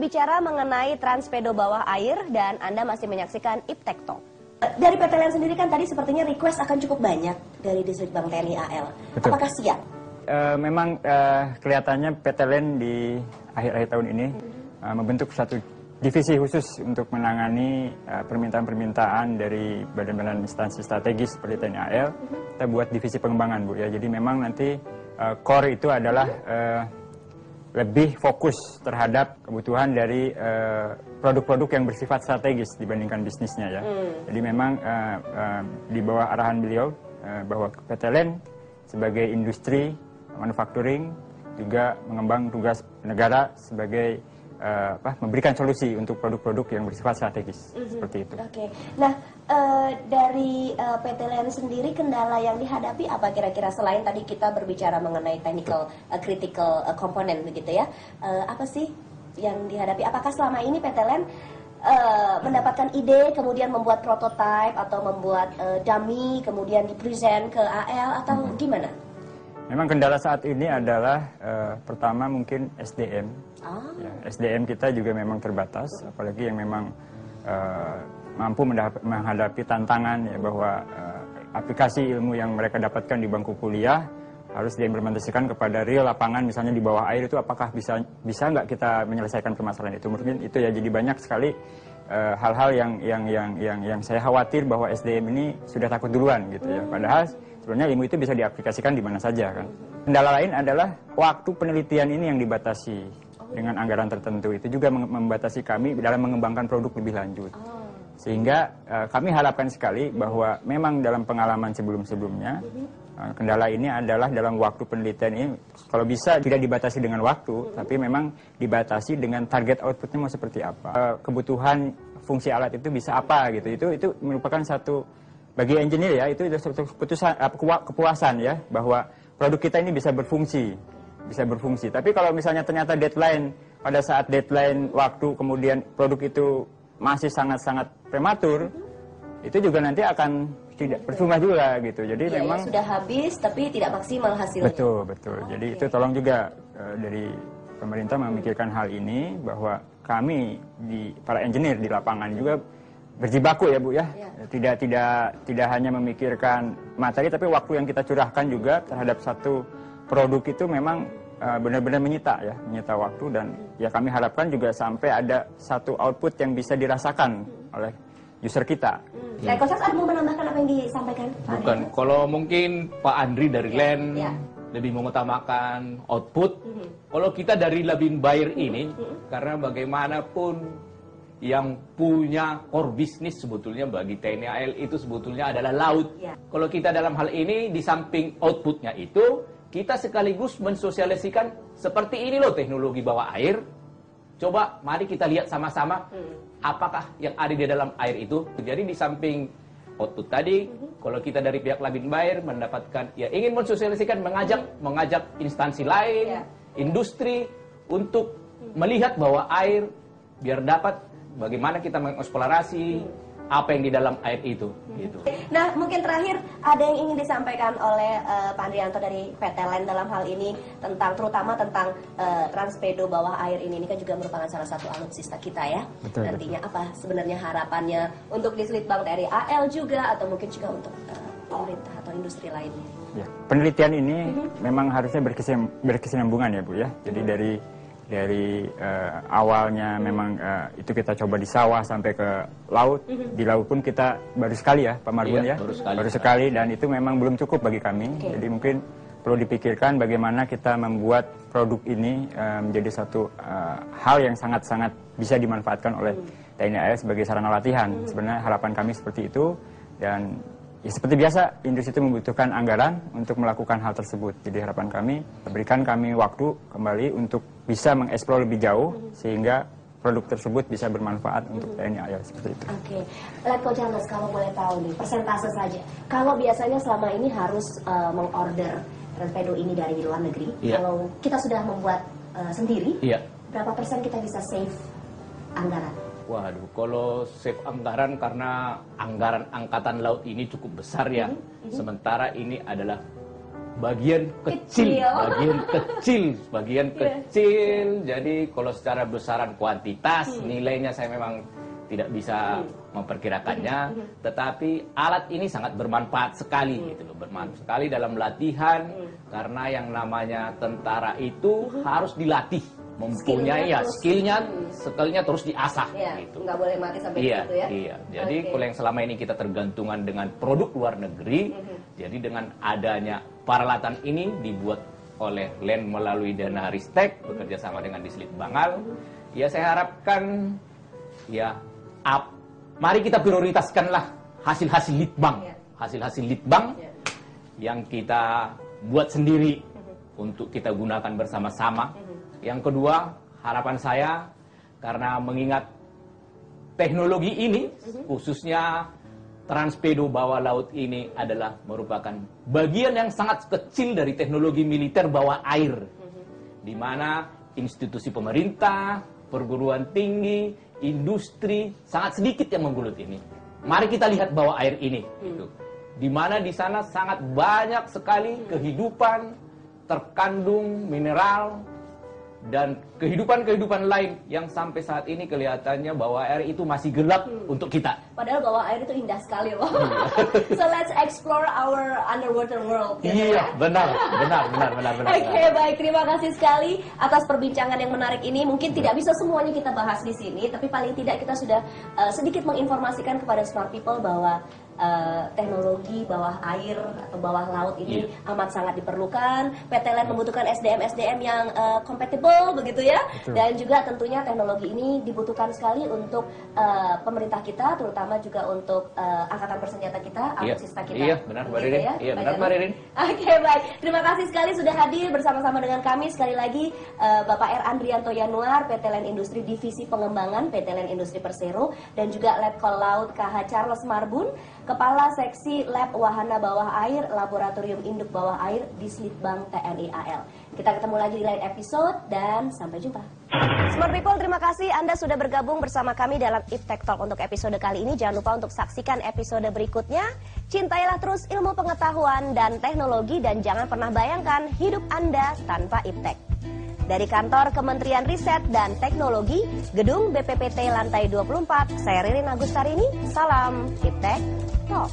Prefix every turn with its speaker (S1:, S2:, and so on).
S1: berbicara mengenai Transpedo bawah air dan Anda masih menyaksikan Iptek Talk. Dari PT LEN sendiri kan tadi sepertinya request akan cukup banyak dari Disbang TNI AL.
S2: Betul.
S1: Apakah siap?
S2: Memang kelihatannya PT LEN di akhir-akhir tahun ini membentuk satu divisi khusus untuk menangani permintaan-permintaan dari badan-badan instansi strategis seperti TNI AL. Kita buat divisi pengembangan, Bu, ya. Jadi memang nanti core itu adalah lebih fokus terhadap kebutuhan dari produk-produk yang bersifat strategis dibandingkan bisnisnya, ya. Jadi memang di bawah arahan beliau bahwa PT LEN sebagai industri manufacturing juga mengembang tugas negara sebagai memberikan solusi untuk produk-produk yang bersifat strategis, seperti itu.
S1: Oke. Nah, dari PT LEN sendiri kendala yang dihadapi apa kira-kira selain tadi kita berbicara mengenai technical critical component begitu ya? Apa sih yang dihadapi? Apakah selama ini PT LEN mendapatkan ide kemudian membuat prototype atau membuat dummy kemudian dipresent ke AL atau gimana?
S2: Memang kendala saat ini adalah pertama mungkin SDM. Ya, SDM kita juga memang terbatas, apalagi yang memang mampu menghadapi tantangan, ya, bahwa aplikasi ilmu yang mereka dapatkan di bangku kuliah harus diimplementasikan kepada real lapangan, misalnya di bawah air itu apakah bisa nggak kita menyelesaikan permasalahan itu? Mungkin itu, ya, jadi banyak sekali hal-hal yang saya khawatir bahwa SDM ini sudah takut duluan gitu, ya. Padahal sebenarnya ilmu itu bisa diaplikasikan di mana saja, kan. Kendala lain adalah waktu penelitian ini yang dibatasi dengan anggaran tertentu. Itu juga membatasi kami dalam mengembangkan produk lebih lanjut. Sehingga kami harapkan sekali bahwa memang dalam pengalaman sebelum-sebelumnya kendala ini adalah dalam waktu penelitian ini kalau bisa tidak dibatasi dengan waktu, tapi memang dibatasi dengan target outputnya mau seperti apa. Kebutuhan fungsi alat itu bisa apa gitu. Itu merupakan satu bagi engineer, ya, itu satu kepuasan, ya, bahwa produk kita ini bisa berfungsi. Tapi kalau misalnya ternyata deadline, pada saat deadline waktu kemudian produk itu masih sangat-sangat prematur, itu juga nanti akan tidak percuma juga gitu. Jadi
S1: ya,
S2: memang
S1: sudah habis tapi tidak maksimal hasilnya.
S2: Betul. Jadi itu tolong juga dari pemerintah memikirkan hal ini, bahwa kami para engineer di lapangan juga berjibaku, ya, Bu, ya. Tidak hanya memikirkan materi, tapi waktu yang kita curahkan juga terhadap satu produk itu memang benar-benar menyita waktu, dan ya kami harapkan juga sampai ada satu output yang bisa dirasakan oleh user kita.
S1: Coach ada mau menambahkan apa yang disampaikan Pak
S3: Bukan,
S1: Andri?
S3: kalau mungkin Pak Andri dari LEN lebih mengutamakan output. Kalau kita dari Labin Bayer ini, karena bagaimanapun yang punya core bisnis sebetulnya bagi TNI AL itu sebetulnya adalah laut. Kalau kita dalam hal ini, di samping outputnya itu, kita sekaligus mensosialisasikan seperti ini loh teknologi bawah air. Coba mari kita lihat sama-sama apakah yang ada di dalam air itu. Jadi di samping output tadi, kalau kita dari pihak Labin Bayer mendapatkan, ya, ingin mensosialisasikan, mengajak instansi lain, industri untuk melihat bahwa air biar dapat bagaimana kita mengeksplorasi apa yang di dalam air itu. Gitu.
S1: Nah, mungkin terakhir ada yang ingin disampaikan oleh Pak Andrianto dari PT LEN dalam hal ini terutama tentang Transpedo bawah air ini kan juga merupakan salah satu alutsista kita, ya.
S2: Betul,
S1: nantinya apa sebenarnya harapannya untuk Disbang TNI AL juga atau mungkin juga untuk pemerintah atau industri lainnya?
S2: Ya, penelitian ini memang harusnya berkesinambungan, ya, Bu, ya. Jadi dari awalnya memang itu kita coba di sawah sampai ke laut. Di laut pun kita baru sekali, ya, Pak Margun, ya. Baru sekali, dan itu memang belum cukup bagi kami. Jadi mungkin perlu dipikirkan bagaimana kita membuat produk ini menjadi satu hal yang sangat-sangat bisa dimanfaatkan oleh TNI AL sebagai sarana latihan. Sebenarnya harapan kami seperti itu, dan ya, seperti biasa, industri itu membutuhkan anggaran untuk melakukan hal tersebut. Jadi harapan kami, berikan kami waktu kembali untuk bisa mengeksplor lebih jauh, sehingga produk tersebut bisa bermanfaat untuk TNI AL, seperti itu.
S1: Oke. Letko James, kalau boleh tahu nih, persentase saja. Kalau biasanya selama ini harus mengorder Transpedo ini dari luar negeri, kalau kita sudah membuat sendiri, berapa persen kita bisa save anggaran?
S3: Waduh, kalau save anggaran, karena anggaran angkatan laut ini cukup besar, ya. Sementara ini adalah bagian kecil. Jadi kalau secara besaran kuantitas nilainya saya memang tidak bisa memperkirakannya, tetapi alat ini sangat bermanfaat sekali gitu loh, bermanfaat sekali dalam latihan karena yang namanya tentara itu harus dilatih, mempunyai skillnya terus diasah gitu.
S1: Nggak boleh mati sampai situ ya.
S3: Iya. Jadi kalau yang selama ini kita tergantungan dengan produk luar negeri, jadi dengan adanya peralatan ini dibuat oleh LEN melalui dana Ristek bekerja sama dengan Dislit Bangal, ya saya harapkan ya mari kita prioritaskanlah hasil-hasil litbang yang kita buat sendiri untuk kita gunakan bersama-sama. Yang kedua, harapan saya karena mengingat teknologi ini, khususnya Transpedo bawah laut ini adalah merupakan bagian yang sangat kecil dari teknologi militer bawah air, di mana institusi pemerintah, perguruan tinggi, industri sangat sedikit yang menggelut ini. Mari kita lihat bawah air ini, gitu. Di mana di sana sangat banyak sekali kehidupan terkandung mineral dan kehidupan lain yang sampai saat ini kelihatannya bawah air itu masih gelap untuk kita.
S1: Padahal bawah air itu indah sekali loh. So let's explore our underwater world.
S3: Iya, benar.
S1: Oke, baik. Terima kasih sekali atas perbincangan yang menarik ini. Mungkin tidak bisa semuanya kita bahas di sini, tapi paling tidak kita sudah sedikit menginformasikan kepada smart people bahwa teknologi bawah air atau bawah laut ini amat sangat diperlukan. PT LEN membutuhkan SDM yang compatible begitu ya. Betul. Dan juga tentunya teknologi ini dibutuhkan sekali untuk pemerintah kita, terutama juga untuk angkatan bersenjata kita, alutsista kita.
S3: Iya, benar Mbak Ririn.
S1: Ya,
S3: iya, benar Mbak Ririn.
S1: Oke, baik. Terima kasih sekali sudah hadir bersama-sama dengan kami. Sekali lagi Bapak R. Andrianto Yanuar, PT LEN Industri Divisi Pengembangan, PT LEN Industri Persero, dan juga Letkol Laut KH Charles Marbun, Kepala Seksi Lab Wahana Bawah Air, Laboratorium Induk Bawah Air di Slitbang TNI AL. Kita ketemu lagi di lain episode dan sampai jumpa. Smart People, terima kasih Anda sudah bergabung bersama kami dalam Iptek Talk untuk episode kali ini. Jangan lupa untuk saksikan episode berikutnya. Cintailah terus ilmu pengetahuan dan teknologi dan jangan pernah bayangkan hidup Anda tanpa Iptek. Dari kantor Kementerian Riset dan Teknologi, Gedung BPPT Lantai 24, saya Ririn Agustarini. Salam Iptek Talk.